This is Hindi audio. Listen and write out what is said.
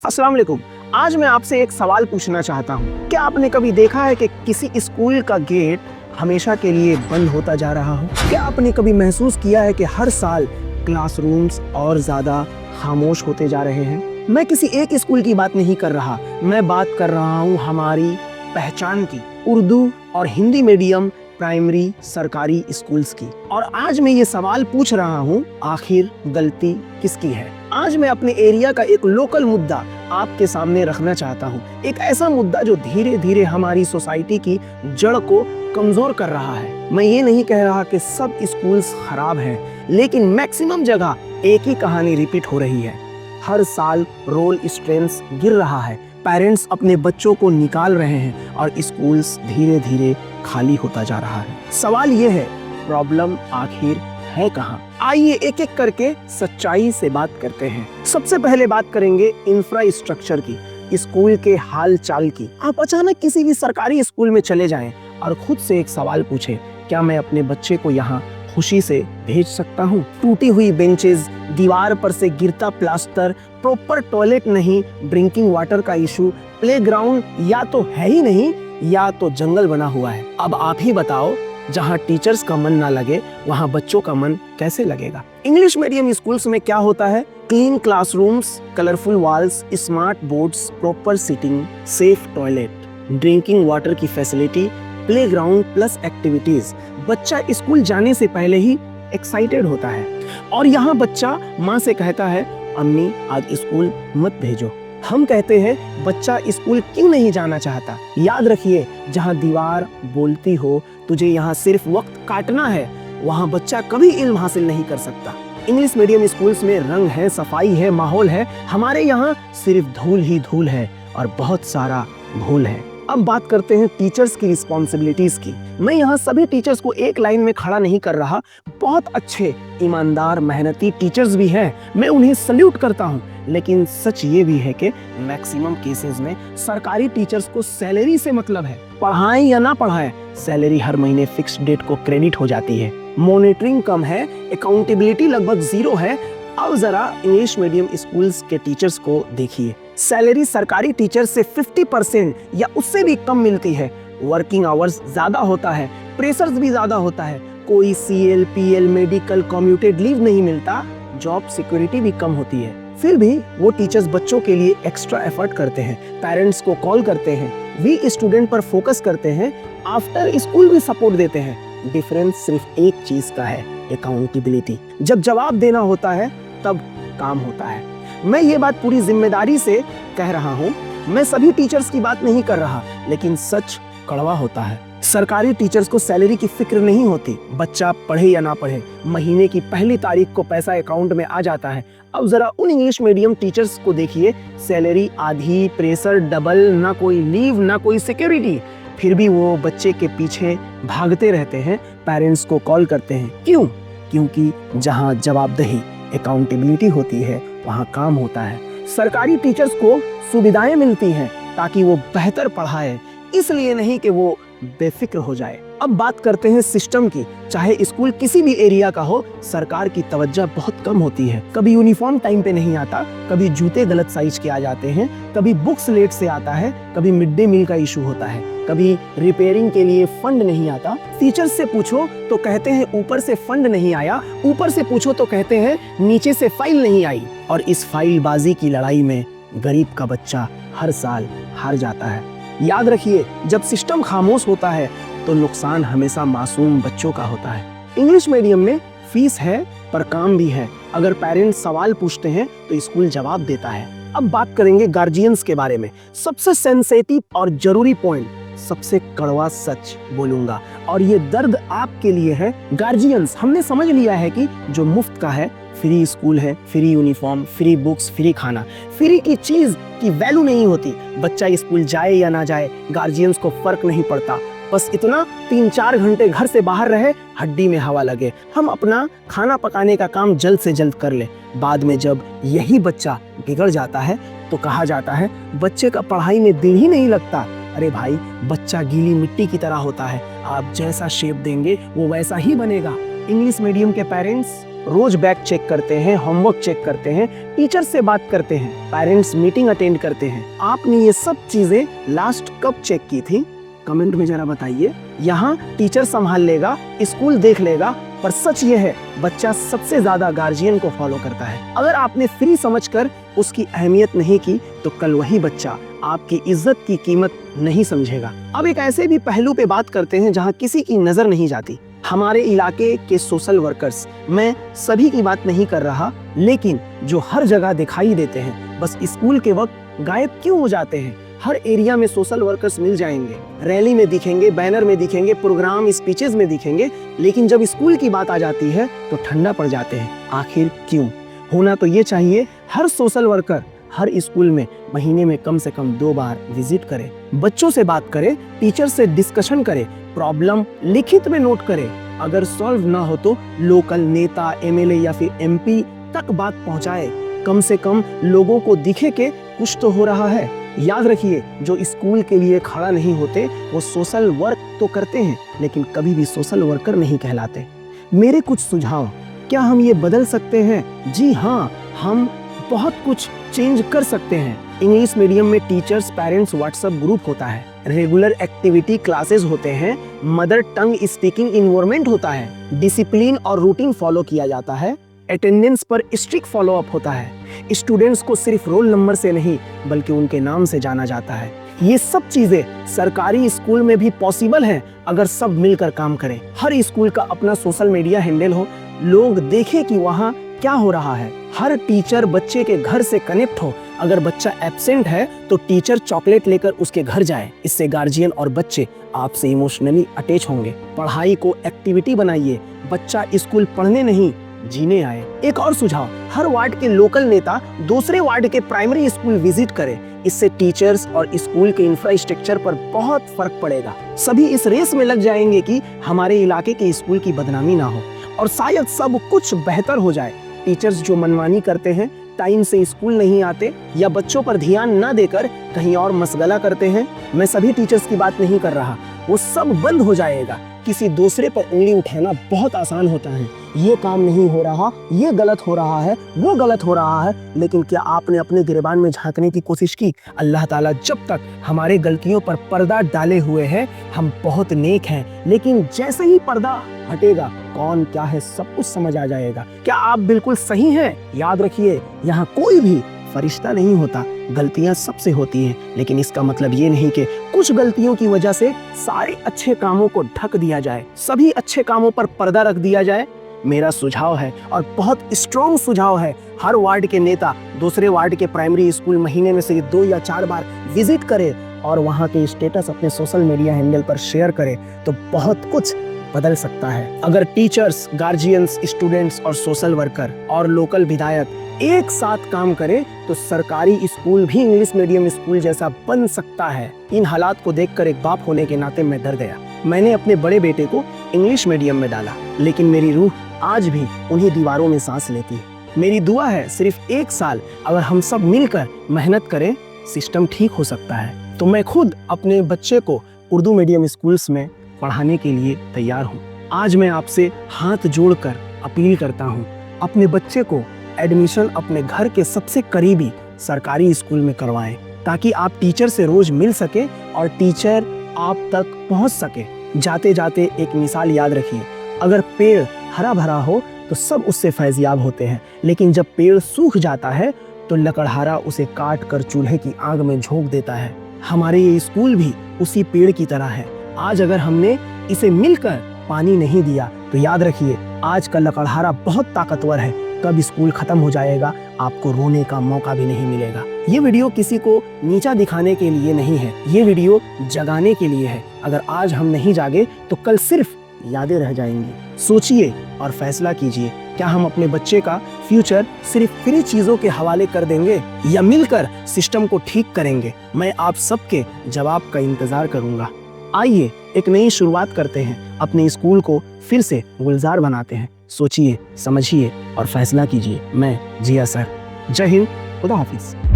अस्सलाम वालेकुम। आज मैं आपसे एक सवाल पूछना चाहता हूँ। क्या आपने कभी देखा है कि किसी स्कूल का गेट हमेशा के लिए बंद होता जा रहा हो? क्या आपने कभी महसूस किया है कि हर साल क्लासरूम्स और ज़्यादा खामोश होते जा रहे हैं? मैं किसी एक स्कूल की बात नहीं कर रहा, मैं बात कर रहा हूँ हमारी पहचान की, उर्दू और हिंदी मीडियम प्राइमरी सरकारी स्कूल्स की। और आज मैं ये सवाल पूछ रहा हूँ, आखिर गलती किसकी है? आज मैं अपने एरिया का एक लोकल मुद्दा आपके सामने रखना चाहता हूँ। एक ऐसा मुद्दा जो धीरे धीरे हमारी सोसाइटी की जड़ को कमजोर कर रहा है। मैं ये नहीं कह रहा कि सब स्कूल्स खराब हैं, लेकिन मैक्सिमम जगह एक ही कहानी रिपीट हो रही है। हर साल रोल स्ट्रेंथ गिर रहा है, पेरेंट्स अपने बच्चों को निकाल रहे हैं और स्कूल्स धीरे धीरे खाली होता जा रहा है। सवाल ये है, प्रॉब्लम आखिर है कहाँ? आइए एक एक करके सच्चाई से बात करते हैं। सबसे पहले बात करेंगे इंफ्रास्ट्रक्चर की, स्कूल के हाल चाल की। आप अचानक किसी भी सरकारी स्कूल में चले जाएं और खुद से एक सवाल पूछें, क्या मैं अपने बच्चे को यहाँ खुशी से भेज सकता हूँ? टूटी हुई बेंचेस, दीवार पर से गिरता प्लास्टर, प्रॉपर टॉयलेट नहीं, ड्रिंकिंग वाटर का इशू, प्लेग्राउंड या तो है ही नहीं या तो जंगल बना हुआ है। अब आप ही बताओ, जहाँ टीचर्स का मन ना लगे वहाँ बच्चों का मन कैसे लगेगा? इंग्लिश मीडियम स्कूल्स में क्या होता है? Clean classrooms, colourful walls, smart boards, proper seating, safe toilet, drinking water की फैसिलिटी, प्लेग्राउंड प्लस एक्टिविटीज। बच्चा स्कूल जाने से पहले ही एक्साइटेड होता है। और यहाँ बच्चा माँ से कहता है, अम्मी आज स्कूल मत भेजो। हम कहते हैं, बच्चा स्कूल क्यों नहीं जाना चाहता? याद रखिए, जहाँ दीवार बोलती हो तुझे यहाँ सिर्फ वक्त काटना है, वहाँ बच्चा कभी इल्म हासिल नहीं कर सकता। इंग्लिश मीडियम स्कूल्स में रंग है, सफाई है, माहौल है। हमारे यहाँ सिर्फ धूल ही धूल है और बहुत सारा भूल है। अब बात करते हैं टीचर्स की रिस्पॉन्सिबिलिटीज की। मैं यहाँ सभी टीचर्स को एक लाइन में खड़ा नहीं कर रहा। बहुत अच्छे, ईमानदार, मेहनती टीचर्स भी हैं, मैं उन्हें सल्यूट करता हूँ। लेकिन सच ये भी है कि मैक्सिमम केसेस में सरकारी टीचर्स को सैलरी से मतलब है। पढ़ाएं या ना पढ़ाएं, सैलरी हर महीने फिक्स डेट को क्रेडिट हो जाती है। मॉनिटरिंग कम है, अकाउंटेबिलिटी लगभग जीरो है। अब जरा इंग्लिश मीडियम स्कूल्स के टीचर्स को देखिए, सैलरी सरकारी टीचर से 50% या उससे भी कम मिलती है। वर्किंग आवर्स ज्यादा होता है, प्रेशर्स भी ज्यादा होता है। कोई CL, PL, medical, commuted leave नहीं मिलता, जॉब सिक्योरिटी भी कम होती है। फिर भी वो टीचर्स बच्चों के लिए एक्स्ट्रा एफर्ट करते हैं, पेरेंट्स को कॉल करते हैं, वीक स्टूडेंट पर फोकस करते हैं, आफ्टर स्कूल भी सपोर्ट देते हैं। डिफरेंस सिर्फ एक चीज का है, अकाउंटेबिलिटी। जब जवाब देना होता है तब काम होता है। मैं ये बात पूरी जिम्मेदारी से कह रहा हूँ। मैं सभी टीचर्स की बात नहीं कर रहा, लेकिन सच कड़वा होता है। सरकारी टीचर्स को सैलरी की फिक्र नहीं होती। बच्चा पढ़े या ना पढ़े, महीने की पहली तारीख को पैसा अकाउंट में आ जाता है। अब जरा उन इंग्लिश मीडियम टीचर्स को देखिए, सैलरी आधी, प्रेशर डबल, ना कोई लीव ना कोई सिक्योरिटी। फिर भी वो बच्चे के पीछे भागते रहते हैं, पेरेंट्स को कॉल करते हैं। क्यों? क्योंकि जहाँ जवाबदेही, अकाउंटेबिलिटी होती है, वहाँ काम होता है। सरकारी टीचर्स को सुविधाएं मिलती हैं ताकि वो बेहतर पढ़ाए, इसलिए नहीं कि वो बेफिक्र हो जाए। अब बात करते हैं सिस्टम की। चाहे स्कूल किसी भी एरिया का हो, सरकार की तवज्जो बहुत कम होती है। कभी यूनिफॉर्म टाइम पे नहीं आता, कभी जूते गलत साइज के आ जाते हैं, कभी बुक्स लेट से आता है, कभी मिड डे मील का इशू होता है, कभी रिपेयरिंग के लिए फंड नहीं आता। टीचर्स से पूछो तो कहते हैं ऊपर से फंड नहीं आया, ऊपर से पूछो तो कहते हैं नीचे से फाइल नहीं आई। और इस फाइल बाजी की लड़ाई में गरीब का बच्चा हर साल हार जाता है। याद रखिए, जब सिस्टम खामोश होता है तो नुकसान हमेशा मासूम बच्चों का होता है। इंग्लिश मीडियम में फीस है पर काम भी है। अगर पेरेंट्स सवाल पूछते हैं तो स्कूल जवाब देता है। अब बात करेंगे गार्जियंस के बारे में। सबसे सेंसिटिव और जरूरी पॉइंट, सबसे कड़वा सच बोलूंगा, और ये दर्द आपके लिए है। गार्जियंस, हमने समझ लिया है कि जो मुफ्त का है, फ्री स्कूल है, free uniform, free books, free खाना, फ्री की चीज की वैल्यू नहीं होती। बच्चा स्कूल जाए या ना जाए, गार्जियंस को फर्क नहीं पड़ता। बस इतना 3-4 घंटे घर से बाहर रहे, हड्डी में हवा लगे, हम अपना खाना पकाने का काम जल्द से जल्द कर ले। बाद में जब यही बच्चा बिगड़ जाता है तो कहा जाता है बच्चे का पढ़ाई में दिल ही नहीं लगता। अरे भाई, बच्चा गीली मिट्टी की तरह होता है, आप जैसा शेप देंगे वो वैसा ही बनेगा। इंग्लिश मीडियम के पेरेंट्स रोज बैग चेक करते हैं, होमवर्क चेक करते हैं, टीचर से बात करते हैं, पेरेंट्स मीटिंग अटेंड करते हैं। आपने ये सब चीजें लास्ट कब चेक की थी? कमेंट में जरा बताइए। यहाँ टीचर संभाल लेगा, स्कूल देख लेगा, पर सच ये है बच्चा सबसे ज्यादा गार्जियन को फॉलो करता है। अगर आपने फ्री समझकर उसकी अहमियत नहीं की तो कल वही बच्चा आपकी इज्जत की कीमत नहीं समझेगा। अब एक ऐसे भी पहलू पे बात करते हैं जहाँ किसी की नजर नहीं जाती। हमारे इलाके के सोशल वर्कर्स, मैं सभी की बात नहीं कर रहा, लेकिन जो हर जगह दिखाई देते हैं, बस स्कूल के वक्त गायब क्यों हो जाते हैं। हर एरिया में सोशल वर्कर्स मिल जाएंगे, रैली में दिखेंगे, बैनर में दिखेंगे, प्रोग्राम स्पीचेस में दिखेंगे, लेकिन जब स्कूल की बात आ जाती है तो ठंडा पड़ जाते हैं। आखिर क्यों? होना तो ये चाहिए हर सोशल वर्कर हर स्कूल में महीने में कम से कम 2 बार विजिट करे, बच्चों से बात करे, टीचर से डिस्कशन करे, प्रॉब्लम लिखित में नोट करे। अगर सॉल्व ना हो तो लोकल नेता, एमएलए या फिर एमपी तक बात पहुंचाए। कम से कम लोगों को दिखे कि कुछ तो हो रहा है। याद रखिए, जो स्कूल के लिए खड़ा नहीं होते वो सोशल वर्क तो करते हैं, लेकिन कभी भी सोशल वर्कर नहीं कहलाते। मेरे कुछ सुझाव, क्या हम ये बदल सकते हैं? जी हाँ, हम बहुत कुछ चेंज कर सकते हैं। इंग्लिश मीडियम में टीचर्स पेरेंट्स व्हाट्सएप ग्रुप होता है, रेगुलर एक्टिविटी क्लासेस होते हैं, मदर टंग स्पीकिंग इन्वायरमेंट होता है, डिसिप्लिन और रूटीन फॉलो किया जाता है, अटेंडेंस पर स्ट्रिक्ट फॉलो अप होता है, स्टूडेंट्स को सिर्फ रोल नंबर से नहीं बल्कि उनके नाम से जाना जाता है। ये सब चीजें सरकारी स्कूल में भी पॉसिबल है अगर सब मिलकर काम करें। हर स्कूल का अपना सोशल मीडिया हैंडल हो, लोग देखें कि वहाँ क्या हो रहा है। हर टीचर बच्चे के घर से कनेक्ट हो, अगर बच्चा एब्सेंट है तो टीचर चॉकलेट लेकर उसके घर जाए। इससे गार्जियन और बच्चे आपसे इमोशनली अटैच होंगे। पढ़ाई को एक्टिविटी बनाइए, बच्चा स्कूल पढ़ने नहीं जीने आए। एक और सुझाव, हर वार्ड के लोकल नेता दूसरे वार्ड के प्राइमरी स्कूल विजिट करे। इससे टीचर्स और स्कूल के इंफ्रास्ट्रक्चर पर बहुत फर्क पड़ेगा। सभी इस रेस में लग जाएंगे कि हमारे इलाके के स्कूल की बदनामी ना हो और शायद सब कुछ बेहतर हो जाए। टीचर्स जो मनमानी करते हैं, टाइम से स्कूल नहीं आते या बच्चों पर ध्यान न देकर कहीं और मशगला करते हैं, मैं सभी टीचर्स की बात नहीं कर रहा, वो सब बंद हो जाएगा। किसी दूसरे पर उंगली उठाना बहुत आसान होता है। ये काम नहीं हो रहा, ये गलत हो रहा है, वो गलत हो रहा है, लेकिन क्या आपने अपने गिरबान में झांकने की कोशिश की? अल्लाह ताला जब तक हमारे गलतियों पर पर्दा डाले हुए है, हम बहुत नेक हैं, लेकिन जैसे ही पर्दा हटेगा कौन क्या है सब कुछ समझ आ जाएगा। क्या आप बिल्कुल सही हैं? याद रखिए, यहाँ कोई भी फरिश्ता नहीं होता, गलतियां सबसे होती हैं, लेकिन इसका मतलब ये नहीं कि कुछ गलतियों की वजह से सारे अच्छे कामों को ढक दिया जाए, सभी अच्छे कामों पर पर्दा रख दिया जाए। मेरा सुझाव है और बहुत स्ट्रॉन्ग सुझाव है, हर वार्ड के नेता दूसरे वार्ड के प्राइमरी स्कूल महीने में से 2 या 4 बार विजिट करे और वहाँ के स्टेटस अपने सोशल मीडिया हैंडल पर शेयर करे तो बहुत कुछ बदल सकता है। अगर टीचर्स, गार्जियंस, स्टूडेंट्स और सोशल वर्कर और लोकल विधायक एक साथ काम करें तो सरकारी स्कूल भी इंग्लिश मीडियम स्कूल जैसा बन सकता है। इन हालात को देखकर एक बाप होने के नाते मैं डर गया। मैंने अपने बड़े बेटे को इंग्लिश मीडियम में डाला, लेकिन मेरी रूह आज भी उन्हीं दीवारों में सांस लेती है। मेरी दुआ है सिर्फ 1 साल अगर हम सब मिलकर मेहनत करें, सिस्टम ठीक हो सकता है। तो मैं खुद अपने बच्चे को उर्दू मीडियम स्कूल्स में पढ़ाने के लिए तैयार हूँ। आज मैं आपसे हाथ जोड़कर अपील करता हूँ, अपने बच्चे को एडमिशन अपने घर के सबसे करीबी सरकारी स्कूल में करवाएं, ताकि आप टीचर से रोज मिल सके और टीचर आप तक पहुंच सके। जाते जाते एक मिसाल याद रखिए, अगर पेड़ हरा भरा हो तो सब उससे फैज़याब होते हैं, लेकिन जब पेड़ सूख जाता है तो लकड़हारा उसे काट कर चूल्हे की आग में झोंक देता है। हमारे ये स्कूल भी उसी पेड़ की तरह है। आज अगर हमने इसे मिलकर पानी नहीं दिया तो याद रखिए, आज का लकड़हारा बहुत ताकतवर है, कब स्कूल खत्म हो जाएगा आपको रोने का मौका भी नहीं मिलेगा। ये वीडियो किसी को नीचा दिखाने के लिए नहीं है, ये वीडियो जगाने के लिए है। अगर आज हम नहीं जागे तो कल सिर्फ यादें रह जाएंगी। सोचिए और फैसला कीजिए, क्या हम अपने बच्चे का फ्यूचर सिर्फ फ्री चीजों के हवाले कर देंगे या मिलकर सिस्टम को ठीक करेंगे? मैं आप सबके जवाब का इंतजार करूंगा। आइए एक नई शुरुआत करते हैं, अपने स्कूल को फिर से गुलजार बनाते हैं। सोचिए, समझिए और फैसला कीजिए। मैं जिया सर। जय हिंद, खुदा हाफिज।